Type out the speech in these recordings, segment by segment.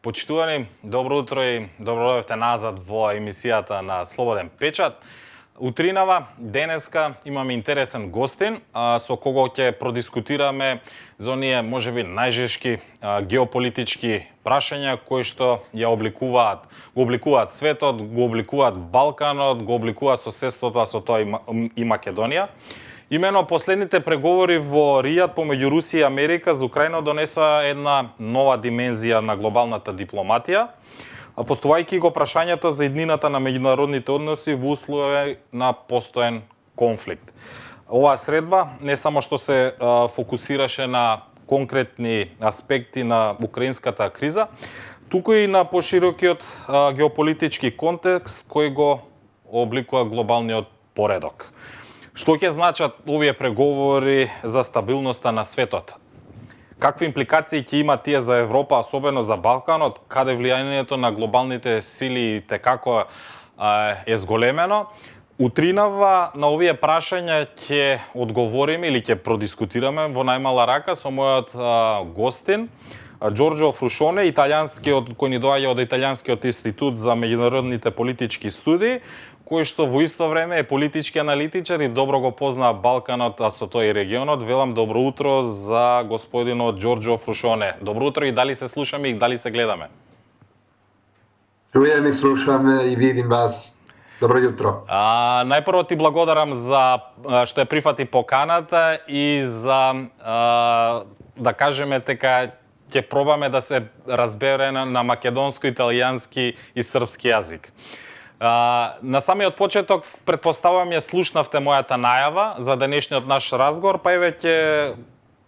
Почитувани, добро утро и добро дојдовте назад во емисијата на Слободен печат. Утринава, денеска, имаме интересен гостин, со кого ќе продискутираме за оние, можеби, најжешки геополитички прашања кои што ја го обликуваат светот, го обликуваат Балканот, го обликуваат соседството со тоа и Македонија. Имено последните преговори во Ријад помеѓу Русија и Америка за Украина донесоа една нова димензија на глобалната дипломатија, поставајќи го прашањето за иднината на меѓународните односи во услови на постоен конфликт. Оваа средба не само што се фокусираше на конкретни аспекти на украинската криза, туку и на поширокиот геополитички контекст кој го обликува глобалниот поредок. Што ќе значат овие преговори за стабилноста на светот? Какви импликации ќе имат тие за Европа, особено за Балканот, каде влијанието на глобалните сили текако е зголемено? Утринава на овие прашања ќе одговориме или ќе продискутираме во најмала рака со мојот гостин, Ѓорџо Фрушоне, кој ни доаѓа од Италијанскиот институт за меѓународните политички студии, кој што во исто време е политички аналитичар и добро го познава Балканот, а со тој и регионот. Велам добро утро за господинот Ѓорџо Фрушоне. Добро утро и дали се слушаме и дали се гледаме? Чуjem i slušam i vidim vas. Dobro jutro. Најпрво ти благодарам за што ја прифати поканата и за да кажеме дека ќе пробаме да се разбере на македонско, италијански и српски јазик. На самиот почеток, предпоставам ја слушнавте мојата најава за денешниот наш разговор, па еве ќе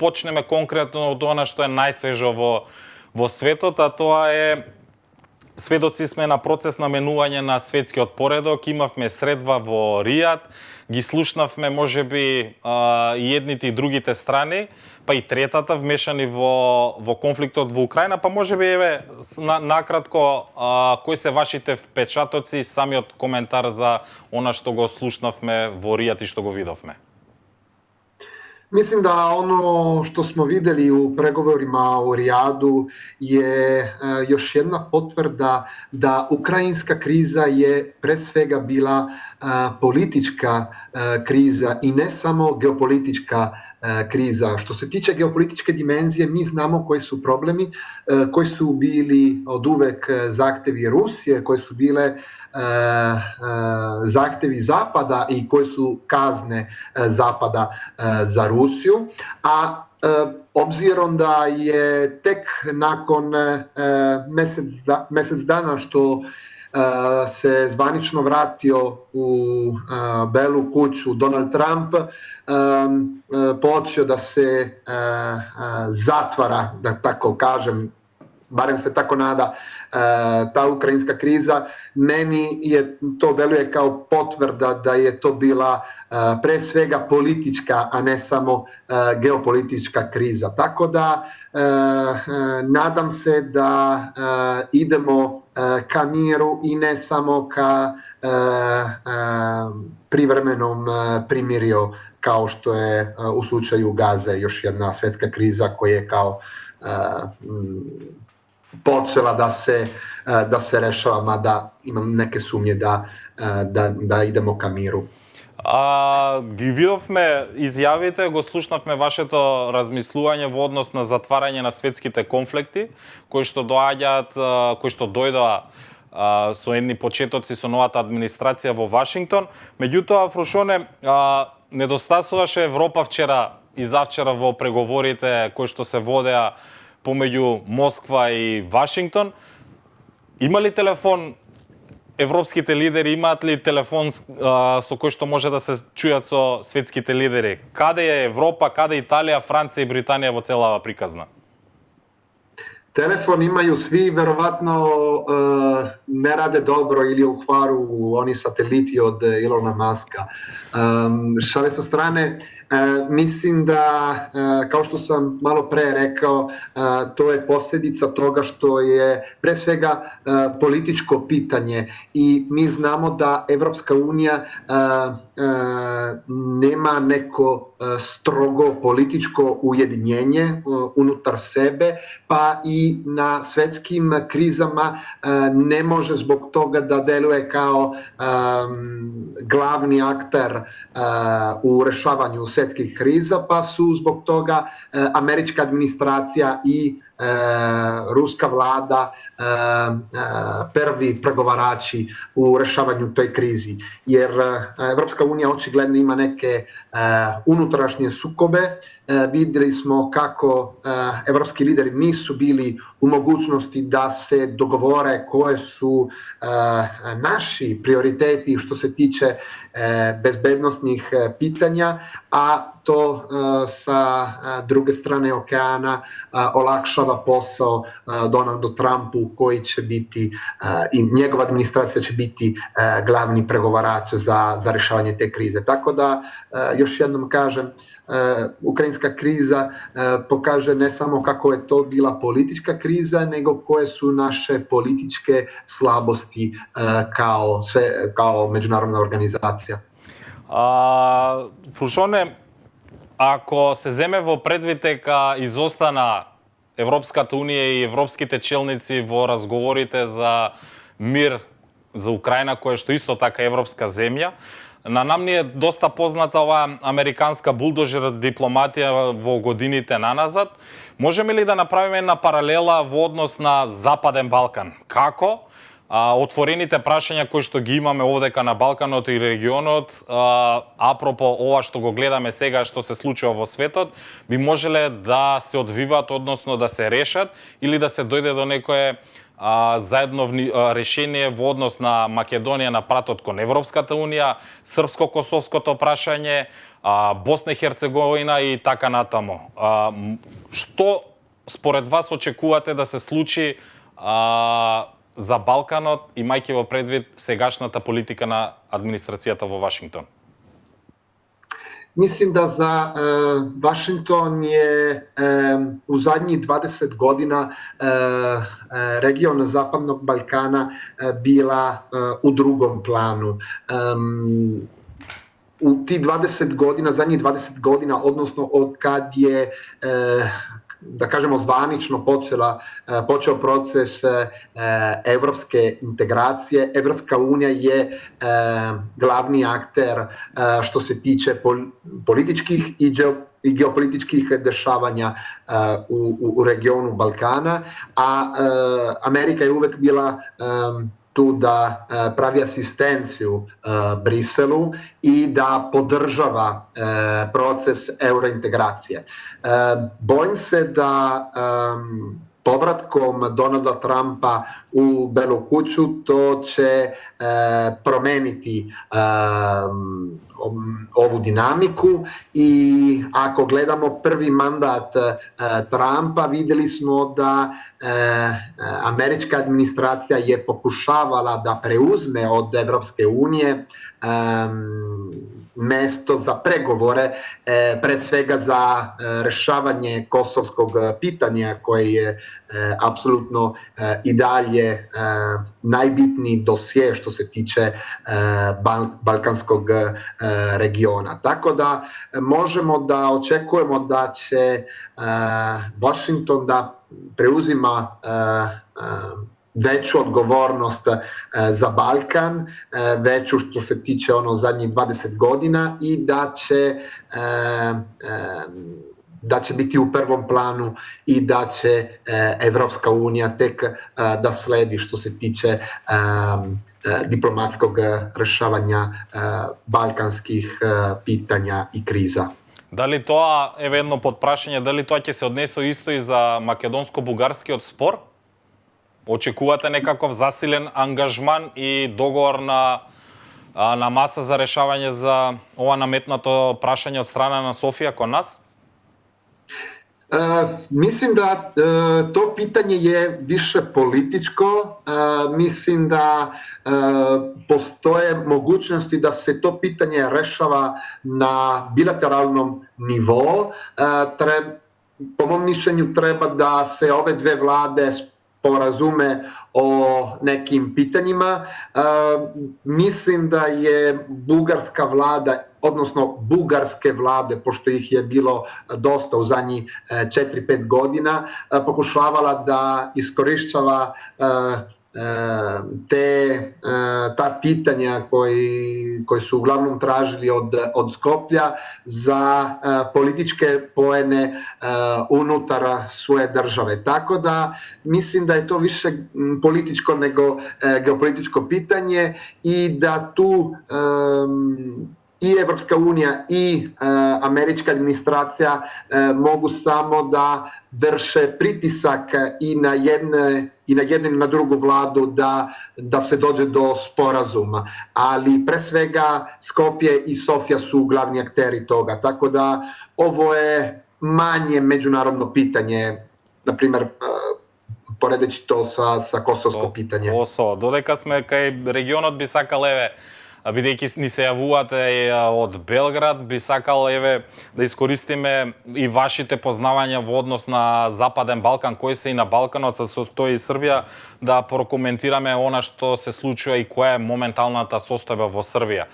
почнеме конкретно од она што е најсвежо во светот, а тоа е сведоци сме на процес на менување на светскиот поредок, имавме средба во Ријад, ги слушнавме можеби и едните и другите страни, па и третата вмешани во конфликтот во Украина, па можеби еве накратко кои се вашите впечатоци и самиот коментар за она што го слушнавме во Ријад и што го видовме? Mislim da ono što smo vidjeli u pregovorima u Rijadu je još jedna potvrda da ukrajinska kriza je pre svega bila politička kriza i ne samo geopolitička kriza. Što se tiče geopolitičke dimenzije, mi znamo koji su problemi, koji su bili od uvek zahtevi Rusije, koji su bile zahtevi Zapada i koje su kazne Zapada za Rusiju, a obzirom da je tek nakon mesec dana što se zvanično vratio u Belu kuću Donald Trump, počeo da se zatvara, da tako kažem, barem se tako nada, ta ukrajinska kriza, meni je to deluje kao potvrda da je to bila pre svega politička, a ne samo geopolitička kriza. Tako da nadam se da idemo ka miru i ne samo ka privremenom primirju kao što je u slučaju Gaze još jedna svetska kriza koja je kao počela da se rešava, mada imam neke sumnje da idemo ka miru. Ги видовме изјавите, го слушнавме вашето размислување во однос на затварање на светските конфликти, кои што дојдоа со едни почетоци со новата администрација во Вашингтон. Меѓутоа, Фрушоне, недостасуваше Европа вчера и завчера во преговорите кои што се водеа помеѓу Москва и Вашингтон. Има ли телефон, европските лидери имаат ли телефон со кој што може да се чујат со светските лидери? Каде е Европа, каде Италија, Франција и Британија во целава приказна? Telefon imaju svi, verovatno ne rade dobro ili u kvaru oni sateliti od Ilona Maska. Šale sa strane, Mislim da, kao što sam malo pre rekao, to je posljedica toga što je pre svega političko pitanje i mi znamo da Evropska unija nema neko strogo političko ujedinjenje unutar sebe, pa i na svetskim krizama ne može zbog toga da deluje kao glavni akter u rešavanju svetskih kriza, pa su zbog toga američka administracija i ruska vlada prvi pregovarači u rešavanju toj krizi. Jer Evropska unija očigledno ima neke unutrašnje sukobe. Videli smo kako evropski lideri nisu bili u mogućnosti da se dogovore koje su naši prioriteti što se tiče bezbednostnih pitanja, a to sa druge strane okeana olakšava posao Donaldu Trumpu koji će biti i njegova administracija će biti glavni pregovarač za rešavanje te krize. Tako da, još jednom kažem, ukrajinska kriza pokaže ne samo kako je to bila politička kriza, nego koje su naše političke slabosti kao međunarodna organizacija. Фрушоне, ако се земе во предвид дека изостана Европската Унија и европските челници во разговорите за мир за Украина, која што исто така европска земја, на нам ни е доста позната оваа американска булдожер дипломатија во годините наназад. Можеме ли да направиме една паралела во однос на Западен Балкан? Како отворените прашања кои што ги имаме овдека на Балканот и регионот, апропо ова што го гледаме сега што се случува во светот, би можеле да се одвиваат, односно да се решат или да се дојде до некое заедно решение во однос на Македонија на пратот кон Европската Унија, српско-косовското прашање, Босна и Херцеговина и така натаму. Што според вас очекувате да се случи за Балканот, имајќи во предвид сегашната политика на администрацијата во Вашингтон? Mislim da za Washington je u zadnjih 20 godina region Zapadnog Balkana bila u drugom planu. U ti 20 godina, zadnjih 20 godina, odnosno od kad je da kažemo zvanično počeo proces evropske integracije. Evropska unija je glavni akter što se tiče političkih i geopolitičkih dešavanja u regionu Balkana, a Amerika je uvek bila tu da pravi asistenciju Briselu i da podržava proces eurointegracije. Bojim se da povratkom Donalda Trumpa u Belu kuću to će promeniti ovu dinamiku i ako gledamo prvi mandat Trumpa, videli smo da američka administracija je pokušavala da preuzme od Evropske unije mesto za pregovore, pre svega za rešavanje kosovskog pitanja koje je apsolutno i dalje najbitniji dosje što se tiče balkanskog regiona. Tako da možemo da očekujemo da će Washington da preuzima veću odgovornost za Balkan, veću što se tiče zadnjih 20 godina i da će biti u prvom planu i da će Evropska unija tek da sledi što se tiče diplomatskog rešavanja balkanskih pitanja i kriza. Дали тоа е едно подпрашање, дали тоа ќе се однесе исто и за македонско-бугарскиот спор? Очекувате некаков засилен ангажман и договор на маса за решавање за ова наметнато прашање од страна на Софија кон нас? Mislim da to pitanje je više političko. Mislim da postoje mogućnosti da se to pitanje rešava na bilateralnom nivou. Po mom mišljenju treba da se ove dve vlade sporazume o nekim pitanjima. Mislim da je bugarska vlada, odnosno bugarske vlade, pošto ih je bilo dosta u zadnjih 4-5 godina, pokušavala da iskorišćava ta pitanja koji su uglavnom tražili od Skoplja za političke poene unutar svoje države. Tako da mislim da je to više političko nego geopolitičko pitanje i da tu i Evropska unija i američka administracija mogu samo da vrše pritisak i na jednu i na drugu vladu da se dođe do sporazuma. Ali pre svega Skopje i Sofija su glavni akteri toga. Tako da ovo je manje međunarodno pitanje, na primer, poredeći to sa kosovsko pitanje. Kosovo. Додека сме кај регионот, би сакал, еве, бидејќи ни се јавувате од Белград, би сакал, еве, да искористиме и вашите познавања во однос на Западен Балкан, кои се и на Балканот, се состои и Србија, да прокоментираме она што се случува и која е моменталната состојба во Србија.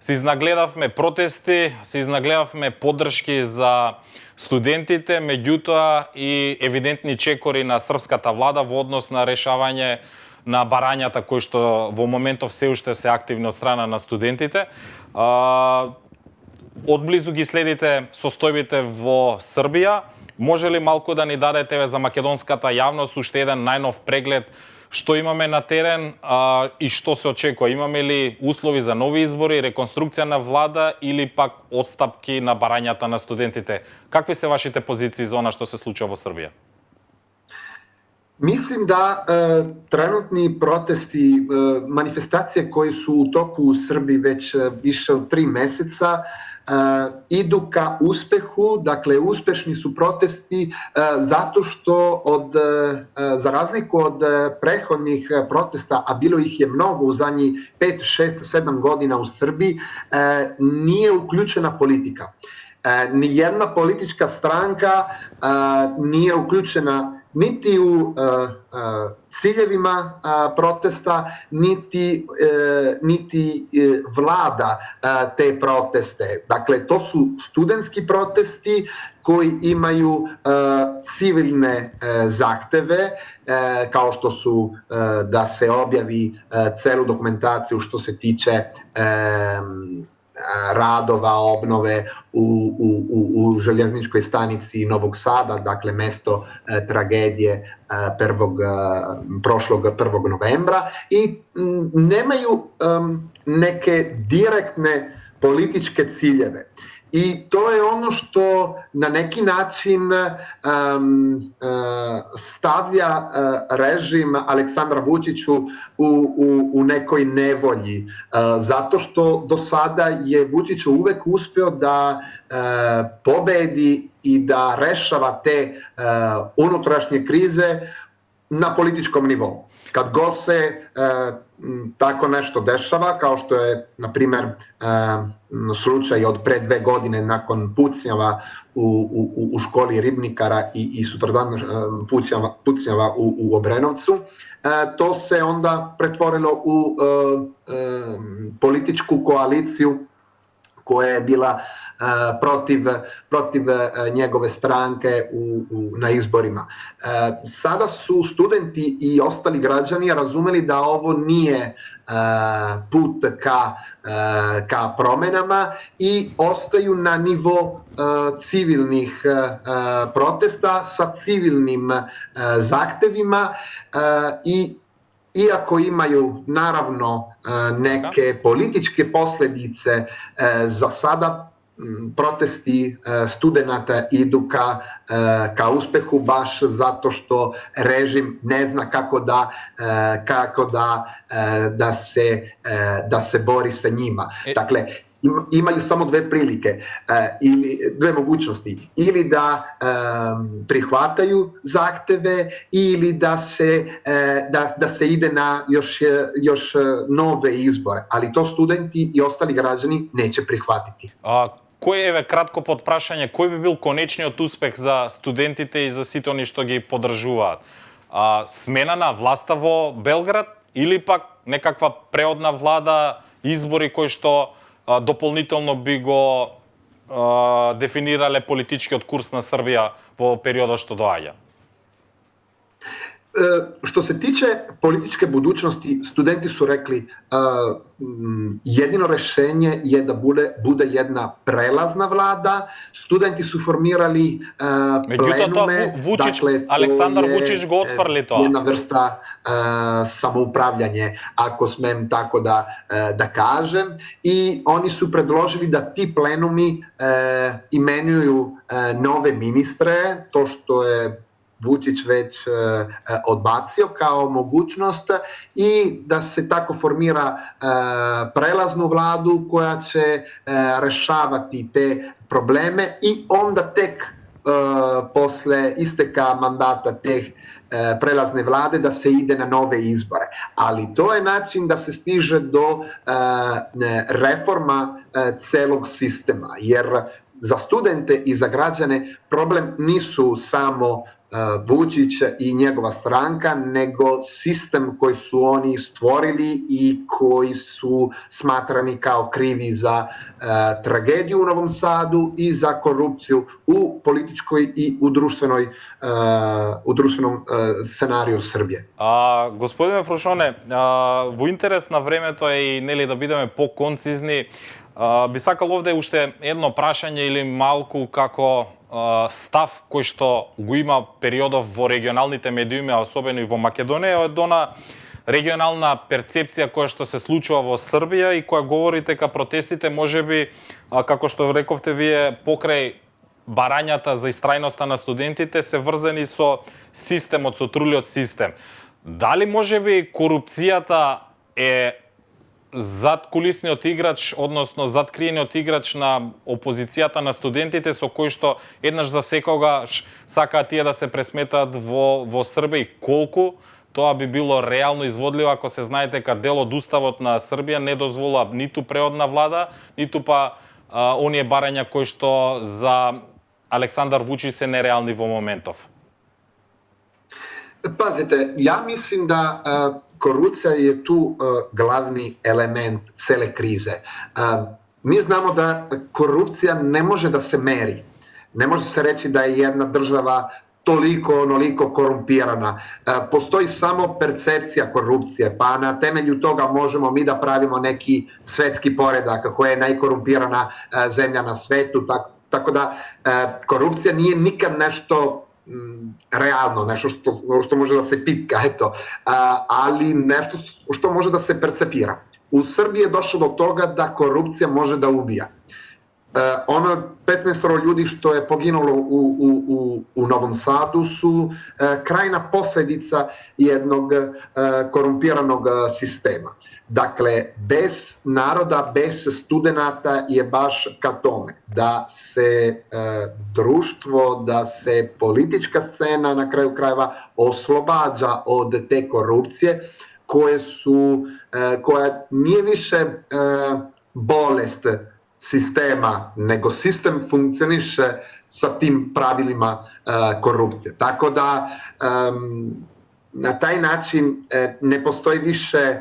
Се изнагледавме протести, се изнагледавме поддршки за студентите, меѓутоа и евидентни чекори на српската влада во однос на решавање на барањата кои што во моментов се уште се активни од страна на студентите. Одблизу ги следите состојбите во Србија. Може ли малку да ни дадете за македонската јавност уште еден најнов преглед што имаме на терен и што се очекува? Имаме ли услови за нови избори, реконструкција на влада или пак отстапки на барањата на студентите? Какви се вашите позиции за она што се случува во Србија? Mislim da trenutni protesti, manifestacije koje su u toku u Srbiji već više od 3 meseca idu ka uspehu, dakle uspešni su protesti zato što za razliku od prethodnih protesta, a bilo ih je mnogo u zadnjih 5, 6, 7 godina u Srbiji, nije uključena politika. Nijedna politička stranka nije uključena niti u ciljevima protesta, niti vlada te proteste. Dakle, to su studentski protesti koji imaju civilne zahteve, kao što su da se objavi celu dokumentaciju što se tiče radova, obnove u željezničkoj stanici Novog Sada, dakle mesto tragedije prošlog 1. novembra, i nemaju neke direktne političke ciljeve. I to je ono što na neki način stavlja režim Aleksandra Vučiću u nekoj nevolji. Zato što do sada je Vučić uvek uspeo da pobedi i da rešava te unutrašnje krize na političkom nivou. Kad god se tako nešto dešava, kao što je, na primer, slučaj od pre 2 godine nakon pucnjava u školi ribnikara i sutradan pucnjava u Obrenovcu, to se onda pretvorilo u političku koaliciju koja je bila protiv njegove stranke na izborima. Sada su studenti i ostali građani razumeli da ovo nije put ka promenama i ostaju na nivo civilnih protesta sa civilnim zahtevima i iako imaju naravno neke političke posledice, za sada protesti studenata idu ka uspehu baš zato što režim ne zna kako da se bori sa njima. Dakle, imaju samo dve prilike, ili dve mogućnosti, ili da prihvataju zahteve ili da se ide na još nove izbore, ali to studenti i ostali građani neće prihvatiti. Кој кратко подпрашање, кој би бил конечниот успех за студентите и за сите они што ги поддржуваат? Смена на власта во Белград или пак некаква преодна влада, избори кои што дополнително би го дефинирале политичкиот курс на Србија во периодот што доаѓа? Što se tiče političke budućnosti, studenti su rekli jedino rešenje je da bude jedna prelazna vlada. Studenti su formirali plenume. Aleksandar Vučić go otvrli to. Jedna vrsta samoupravljanje, ako smem tako da kažem. I oni su predložili da ti plenumi imenuju nove ministre, to što je Vučić već odbacio kao mogućnost, i da se tako formira prelaznu vladu koja će rešavati te probleme i onda tek posle isteka mandata te prelazne vlade da se ide na nove izbore. Ali to je način da se stiže do reforma celog sistema, jer za studente i za građane problem nisu samo Vučić i njegova stranka, nego sistem koji su oni stvorili i koji su smatrani kao krivi za tragediju u Novom Sadu i za korupciju u političkoj i u društvenom scenariju Srbije. Господине Фрушоне, во интерес на времето и нели да бидеме по-концизни, би сакал овде уште едно прашање или малку како став кој што го има периодов во регионалните медиуми, а особено и во Македонија, од она регионална перцепција која што се случува во Србија и која говори дека протестите можеби, како што рековте вие, покрај барањата за истрајноста на студентите се врзани со системот, со трулиот систем. Дали можеби корупцијата е зад кулисниот играч, односно зад криениот играч на опозицијата на студентите, со кој што еднаш за секогаш сакаат тие да се пресметаат во Србија, и колку тоа би било реално изводливо ако се знаете дека дел од уставот на Србија не дозволува ниту преодна влада, ниту па оние барања кои што за Александар Вучиć се нереални во моментов. Pazite, ja mislim da korupcija je tu glavni element cele krize. Mi znamo da korupcija ne može da se meri. Ne može se reći da je jedna država toliko, onoliko korumpirana. Postoji samo percepcija korupcije, pa na temelju toga možemo mi da pravimo neki svetski poredak koja je najkorumpirana zemlja na svetu. Tako da korupcija nije nikad nešto realno, nešto što može da se pipka, eto, ali nešto što može da se percepira. U Srbiji je došlo do toga da korupcija može da ubija. Ono 15 ljudi što je poginulo u Novom Sadu su krajna posledica jednog korumpiranog sistema. Dakle, bez naroda, bez studenata je baš ka tome da se društvo, da se politička scena na kraju krajeva oslobađa od te korupcije koja nije više bolest sistema, nego sistem funkcioniše sa tim pravilima korupcije. Tako da na taj način ne postoji više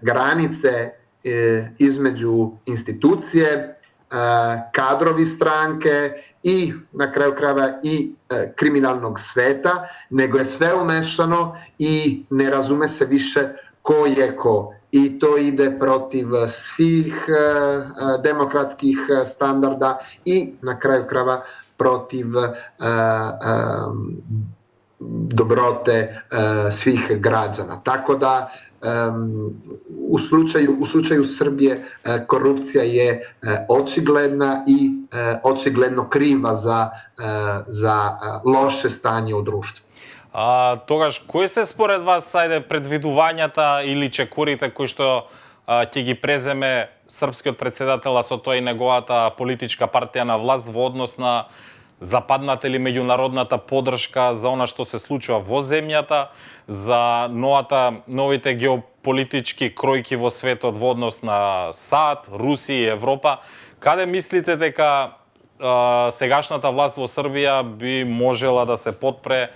granice između institucije, kadrovi stranke i na kraju krajeva i kriminalnog sveta, nego je sve umešano i ne razume se više ko je ko. I to ide protiv svih demokratskih standarda i na kraju krajeva protiv dobrote svih građana. Tako da u slučaju Srbije korupcija je očigledna i očigledno kriva za loše stanje u društvu. Тогаш, кои се според вас, ајде, предвидувањата или чекорите кои што ќе ги преземе српскиот председател, а со тоа и неговата политичка партија на власт во однос на западната или меѓународната поддршка за она што се случува во земјата, за новите геополитички кројки во светот во однос на САД, Русија и Европа. Каде мислите дека сегашната власт во Србија би можела да се подпре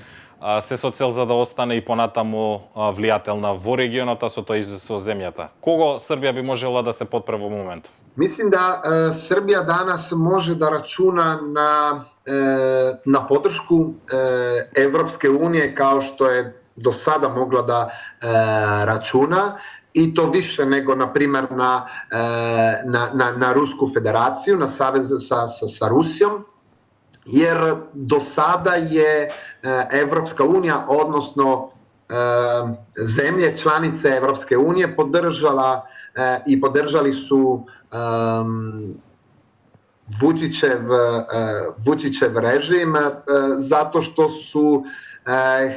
се со цел за да остане и понатаму влијателна во регионот, а со тоа и со земјата? Кого Србија би можела да се подпре во моментов? Mislim da Srbija danas može da računa na podršku Evropske unije kao što je do sada mogla da računa, i to više nego, na primjer, na Rusku federaciju, na savez sa Rusijom, jer do sada je Evropska unija, odnosno zemlje članice Evropske unije podržala i podržali su Vučićev režim zato što su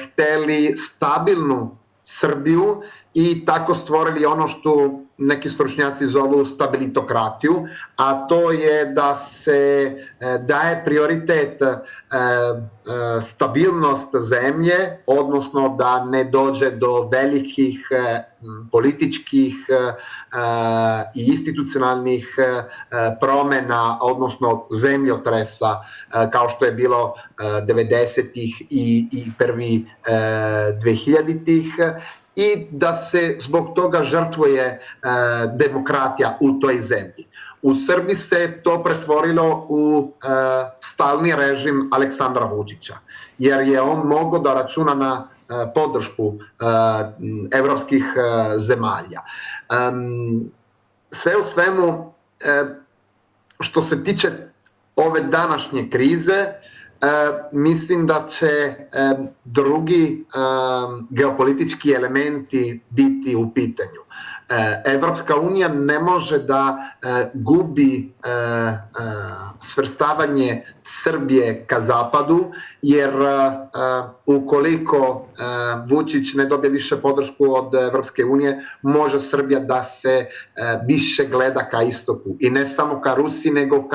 hteli stabilnu Srbiju i tako stvorili ono što neki stručnjaci zovu stabilitokratiju, a to je da se daje prioritet stabilnost zemlje, odnosno da ne dođe do velikih političkih i institucionalnih promjena, odnosno zemljotresa kao što je bilo 90-ih i prvi 2000-ih, i da se zbog toga žrtvuje demokratija u toj zemlji. U Srbiji se to pretvorilo u stalni režim Aleksandra Vučića, jer je on mogao da računa na podršku evropskih zemalja. Sve u svemu, što se tiče ove današnje krize, mislim da će drugi geopolitički elementi biti u pitanju. Evropska unija ne može da gubi svrstavanje Srbije ka zapadu, jer ukoliko Vučić ne dobije više podršku od Evropske unije, može Srbija da se više gleda ka istoku. I ne samo ka Rusiji, nego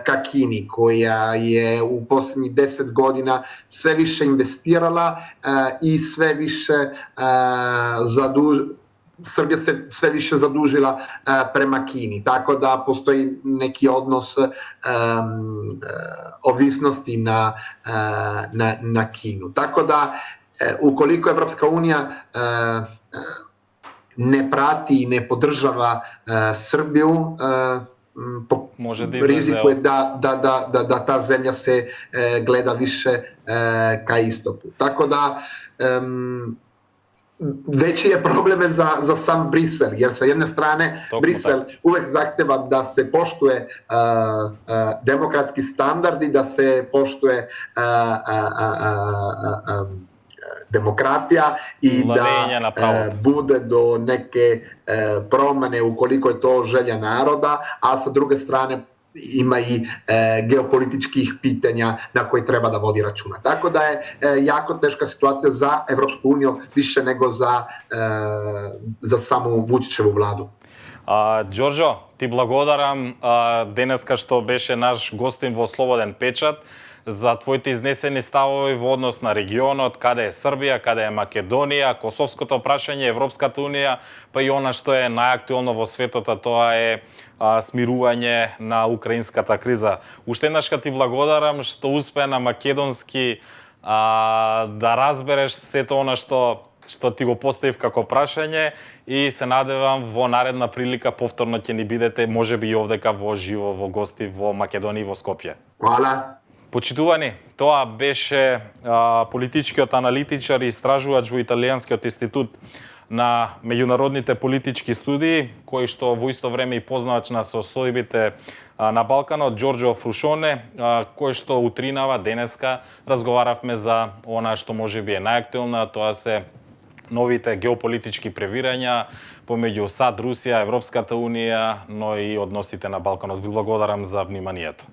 ka Kini, koja je u posljednjih 10 godina sve više investirala i sve više Srbija se sve više zadužila prema Kini, tako da postoji neki odnos ovisnosti na Kinu. Tako da, ukoliko Evropska unija ne prati i ne podržava Srbiju, rizik je da ta zemlja se gleda više ka istoku. Tako da, veći je probleme za sam Brisel, jer sa jedne strane Brisel uvek zahteva da se poštuje demokratski standardi, da se poštuje demokratija i da bude do neke promene ukoliko je to želja naroda, a sa druge strane ima i geopolitičkih pitanja na koje treba da vodi računa. Tako da je jako teška situacija za Evropsku uniju, više nego za samu Vučićevu vladu. Ѓорџо, ти благодарам денеска што беше наш гостин во Слободен печат за твоите изнесени ставови во однос на регионот, каде е Србија, каде е Македонија, Косовското прашање, Европската унија, па и она што е најактуелно во светот, а тоа е смирување на украинската криза. Уште еднаш ти благодарам што успеа на македонски да разбереш сето она што ти го поставив како прашање, и се надевам во наредна прилика повторно ќе ни бидете, можеби и овдека во живо, во гости во Македонија и во Скопје. Hvala. Почитувани, тоа беше политичкиот аналитичар и истражувач во Италијанскиот институт на меѓународните политички студии, кој што во исто време и познавач на состојбите на Балканот, Ѓорџо Фрушоне, кој што утринава денеска разговаравме за она што можеби е најактуелно, тоа се новите геополитички превирања помеѓу САД, Русија, Европската унија, но и односите на Балканот. Ви благодарам за вниманието.